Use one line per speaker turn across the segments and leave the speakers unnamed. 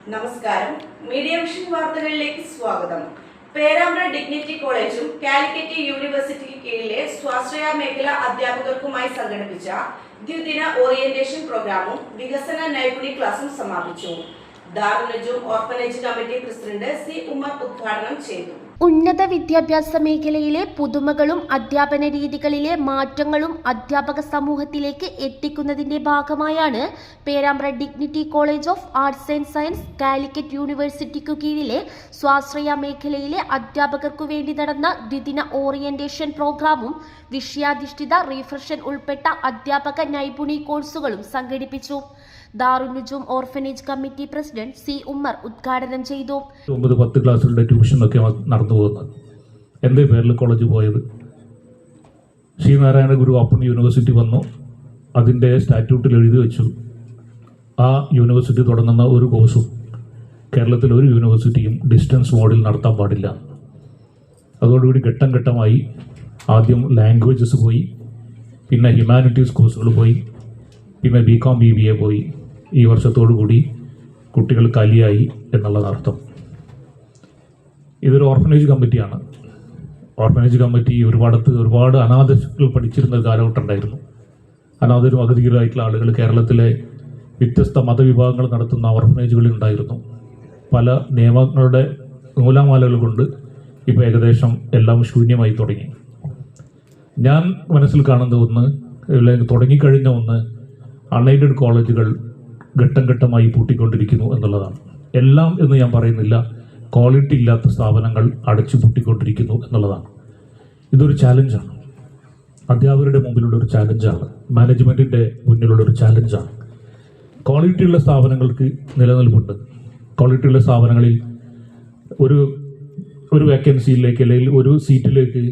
നമസ്കാരം, media vision വാർത്തകളിലേക്ക് സ്വാഗതം. പേരാമ്പ്ര ഡിഗ്നിറ്റി കോളേജും കാലിക്കറ്റ് യൂണിവേഴ്സിറ്റിക്ക് കീഴിലെ സ്വാശ്രയ മേഖല അധ്യാപകർക്കുമായി സംഘടിപ്പിച്ച ദ്വിദിന ഓറിയന്റേഷൻ പ്രോഗ്രാമും വികസന നൈപുണി ക്ലാസും സമാപിച്ചു. Darul Najoom orphanage committee president C Umar ഉദ്ഘാടനം ചെയ്തു.
ഉന്നത വിദ്യാഭ്യാസ മേഖലയിലെ പുതുമകളും അധ്യാപന രീതികളിലെ മാറ്റങ്ങളും അധ്യാപക സമൂഹത്തിലേക്ക് എത്തിക്കുന്നതിന്റെ ഭാഗമായാണ് Perambra dignity college of arts and science Calicut യൂണിവേഴ്സിറ്റിക്കു കീഴിലെ സ്വാശ്രയ മേഖലയിലെ അധ്യാപകർക്കു വേണ്ടി നടന്ന ദ്വിദിന ഓറിയന്റേഷൻ പ്രോഗ്രാമും വിഷയാധിഷ്ഠിത റീഫ്രഷൻ ഉൾപ്പെട്ട അധ്യാപക നൈപുണി കോഴ്സുകളും സംഘടിപ്പിച്ചു. Darul Najoom orphanage committee president C Umar ഉദ്ഘാടനം ചെയ്തു.
9-10 ക്ലാസ്സുകളുടെ ട്യൂഷനൊക്കെ നടന്നു പോകുന്നത് എൻ്റെ പേരിൽ കോളേജ് പോയത് ശ്രീനാരായണ ഗുരു ഓപ്പൺ യൂണിവേഴ്സിറ്റി വന്നു. അതിൻ്റെ സ്റ്റാറ്റ്യൂട്ടിൽ എഴുതി വെച്ചു, ആ യൂണിവേഴ്സിറ്റി തുടങ്ങുന്ന ഒരു കോഴ്സും കേരളത്തിൽ ഒരു യൂണിവേഴ്സിറ്റിയും ഡിസ്റ്റൻസ് മോഡിൽ നടത്താൻ പാടില്ല. അതോടുകൂടി ഘട്ടം ഘട്ടമായി ആദ്യം ലാംഗ്വേജസ് പോയി, പിന്നെ ഹ്യൂമാനിറ്റീസ് കോഴ്സുകൾ പോയി, പിന്നെ BCom BBA പോയി. ഈ വർഷത്തോടു കൂടി കുട്ടികൾ കലിയായി എന്നുള്ളതർത്ഥം. ഇതൊരു ഓർഫനേജ് കമ്മിറ്റിയാണ്. ഓർഫനേജ് കമ്മിറ്റി ഒരുപാട് അനാഥകൾ പഠിച്ചിരുന്ന ഒരു കാലഘട്ടം ഉണ്ടായിരുന്നു. അനാഥരും അഗതികളുമായിട്ടുള്ള ആളുകൾ കേരളത്തിലെ വ്യത്യസ്ത മതവിഭാഗങ്ങൾ നടത്തുന്ന ഓർഫനേജുകളിൽ ഉണ്ടായിരുന്നു. പല നിയമങ്ങളുടെ നൂലാമാലകൾ കൊണ്ട് ഇപ്പോൾ ഏകദേശം എല്ലാം ശൂന്യമായി തുടങ്ങി. ഞാൻ മനസ്സിൽ കാണുന്ന ഒന്ന്, തുടങ്ങിക്കഴിഞ്ഞ ഒന്ന്, അൺഎയ്ഡഡ് കോളേജുകൾ ഘട്ടം ഘട്ടമായി പൂട്ടിക്കൊണ്ടിരിക്കുന്നു എന്നുള്ളതാണ്. എല്ലാം എന്ന് ഞാൻ പറയുന്നില്ല, ക്വാളിറ്റി ഇല്ലാത്ത സ്ഥാപനങ്ങൾ അടച്ചു പൂട്ടിക്കൊണ്ടിരിക്കുന്നു എന്നുള്ളതാണ്. ഇതൊരു ചാലഞ്ചാണ്, അധ്യാപകരുടെ മുമ്പിലുള്ളൊരു ചാലഞ്ചാണ്, മാനേജ്മെൻറ്റിൻ്റെ മുന്നിലുള്ളൊരു ചാലഞ്ചാണ്. ക്വാളിറ്റിയുള്ള സ്ഥാപനങ്ങൾക്ക് നിലനിൽപ്പുണ്ട്. ക്വാളിറ്റിയുള്ള സ്ഥാപനങ്ങളിൽ ഒരു വേക്കൻസിയിലേക്ക് അല്ലെങ്കിൽ ഒരു സീറ്റിലേക്ക്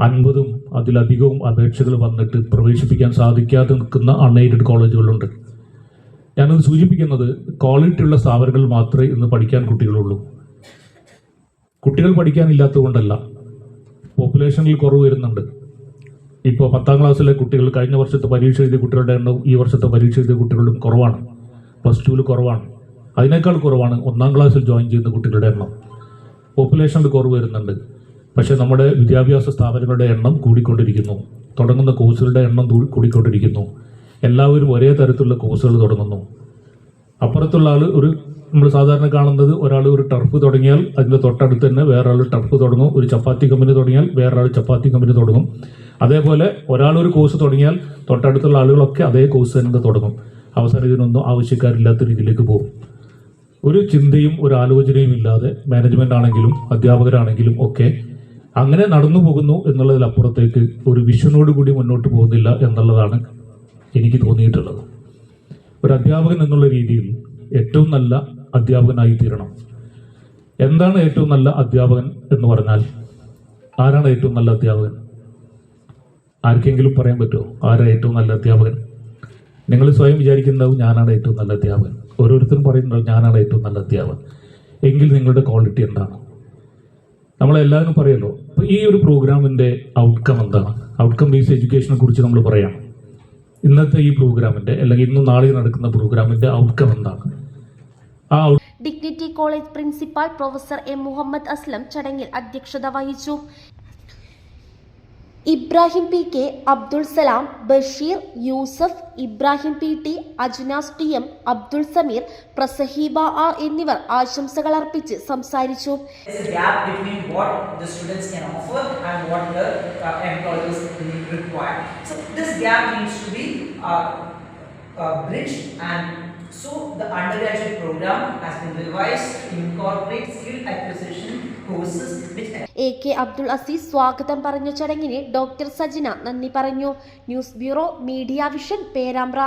50ഉം അതിലധികവും അപേക്ഷകൾ വന്നിട്ട് പ്രവേശിപ്പിക്കാൻ സാധിക്കാതെ നിൽക്കുന്ന അൺഎയ്ഡഡ് കോളേജുകളുണ്ട്. ഞാനത് സൂചിപ്പിക്കുന്നത് ക്വാളിറ്റിയുള്ള സ്ഥാപനങ്ങളിൽ മാത്രമേ ഇന്ന് പഠിക്കാൻ കുട്ടികളുള്ളൂ. കുട്ടികൾ പഠിക്കാനില്ലാത്തതുകൊണ്ടല്ല, പോപ്പുലേഷനിൽ കുറവ് വരുന്നുണ്ട്. ഇപ്പോൾ 10ാം ക്ലാസ്സിലെ കുട്ടികൾ, കഴിഞ്ഞ വർഷത്തെ പരീക്ഷ എഴുതിയ കുട്ടികളുടെ എണ്ണവും ഈ വർഷത്തെ പരീക്ഷ എഴുതിയ കുട്ടികളും കുറവാണ്. +2 കുറവാണ്. അതിനേക്കാൾ കുറവാണ് 1ാം ക്ലാസ്സിൽ ജോയിൻ ചെയ്യുന്ന കുട്ടികളുടെ എണ്ണം. പോപ്പുലേഷനിൽ കുറവ് വരുന്നുണ്ട്. പക്ഷേ നമ്മുടെ വിദ്യാഭ്യാസ സ്ഥാപനങ്ങളുടെ എണ്ണം കൂടിക്കൊണ്ടിരിക്കുന്നു. തുടങ്ങുന്ന കോഴ്സുകളുടെ എണ്ണം കൂടിക്കൊണ്ടിരിക്കുന്നു. എല്ലാവരും ഒരേ തരത്തിലുള്ള കോഴ്സുകൾ തുടങ്ങുന്നു. അപ്പുറത്തുള്ള ആൾ നമ്മൾ സാധാരണ കാണുന്നത്, ഒരാൾ ഒരു ടർഫ് തുടങ്ങിയാൽ അതിൻ്റെ തൊട്ടടുത്ത് തന്നെ വേറെ ആൾ ടർഫ് തുടങ്ങും. ഒരു ചപ്പാത്തി കമ്പനി തുടങ്ങിയാൽ വേറെ ആൾ ചപ്പാത്തി കമ്പനി തുടങ്ങും. അതേപോലെ ഒരാൾ ഒരു കോഴ്സ് തുടങ്ങിയാൽ തൊട്ടടുത്തുള്ള ആളുകളൊക്കെ അതേ കോഴ്സ് തന്നെ തുടങ്ങും. അവസാനം ഇതിനൊന്നും ആവശ്യക്കാരില്ലാത്ത രീതിയിലേക്ക് പോകും. ഒരു ചിന്തയും ഒരു ആലോചനയും ഇല്ലാതെ മാനേജ്മെൻ്റ് ആണെങ്കിലും അധ്യാപകരാണെങ്കിലും ഒക്കെ അങ്ങനെ നടന്നു പോകുന്നു എന്നുള്ളതിലപ്പുറത്തേക്ക് ഒരു വിഷനോട് കൂടി മുന്നോട്ട് പോകുന്നില്ല എന്നുള്ളതാണ് എനിക്ക് തോന്നിയിട്ടുള്ളത്. ഒരു അധ്യാപകൻ എന്നുള്ള രീതിയിൽ ഏറ്റവും നല്ല അധ്യാപകനായി തീരണം. എന്താണ് ഏറ്റവും നല്ല അധ്യാപകൻ എന്ന് പറഞ്ഞാൽ, ആരാണ് ഏറ്റവും നല്ല അധ്യാപകൻ? ആർക്കെങ്കിലും പറയാൻ പറ്റുമോ ആരാ ഏറ്റവും നല്ല അധ്യാപകൻ? നിങ്ങൾ സ്വയം വിചാരിക്കുന്നുണ്ടാവും ഞാനാണ് ഏറ്റവും നല്ല അധ്യാപകൻ. ഓരോരുത്തരും പറയുന്നുണ്ടാവും ഞാനാണ് ഏറ്റവും നല്ല അധ്യാപകൻ. എങ്കിൽ നിങ്ങളുടെ ക്വാളിറ്റി എന്താണ്? നമ്മളെല്ലാവരും പറയുമല്ലോ. അപ്പോൾ ഈ ഒരു പ്രോഗ്രാമിൻ്റെ ഔട്ട്കം എന്താണ്? ഔട്ട്കം ബേസ്ഡ് എഡ്യൂക്കേഷനെ കുറിച്ച് നമ്മൾ പറയാം. ഇന്നത്തെ ഈ പ്രോഗ്രാമിൻ്റെ അല്ലെങ്കിൽ ഇന്നും നാളെ നടക്കുന്ന പ്രോഗ്രാമിൻ്റെ ഔട്ട്കം എന്താണ്?
Dignity College principal professor M Muhammad Aslam ചടങ്ങിൽ അധ്യക്ഷത വഹിച്ചു. Ibrahim PK, Abdul Salam, Basheer, Yusuf, Ibrahim PT, Ajnas TM, Abdul Sameer, പ്രസഹീബ R എന്നിവർ ആശംസകൾ അർപ്പിച്ച് സംസാരിച്ചു.
So the undergraduate program has been revised to incorporate skill acquisition courses which
AK Abdul Azeez സ്വാഗതം പറഞ്ഞ ചടങ്ങിന് ഡോക്ടർ സജിന നന്ദി പറഞ്ഞു. News bureau, media vision, Perambra.